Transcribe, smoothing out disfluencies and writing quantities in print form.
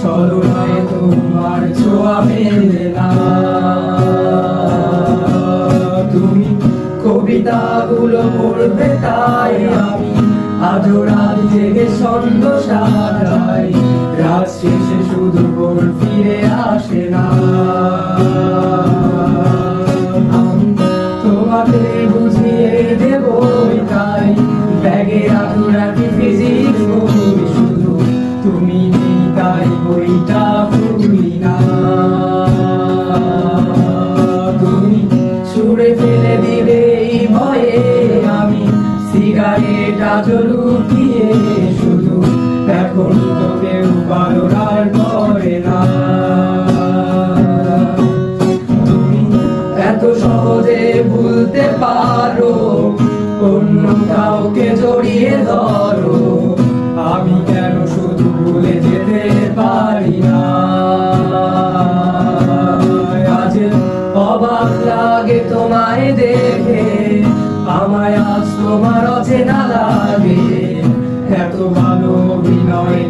ছলনায় তোমার ছোঁয়া মেলে না। তুমি কবিতাগুলো পড়বে তাই আমি আজও রাত জেগে ছন্দ সাজাই। রাত শেষে শুধু ভোর ফিরে আসে না। আমি তোমাকে বুঝিয়ে দেব তাই ব্যাগে আজও রাখি ফিজিক্স বই, শুধু তুমি নেই তাই বইটা খুলি না। তুমি ছুঁড়ে ফেলে দিবে এই ভয়ে আমি সিগারেট আজও লুকিয়ে, শুধু এখন তো কেউ বারোটার করে না। তুমি এত সহজে ভুলতে পারো, অন্য কাউকে জড়িয়ে ধরো, আমি কেন শুধু ভুলে যেতে পারি না। আজ অবাক লাগে তোমায় দেখে, আমায় আজ তোমার অচেনা লাগে। এত ভালো অভিনয়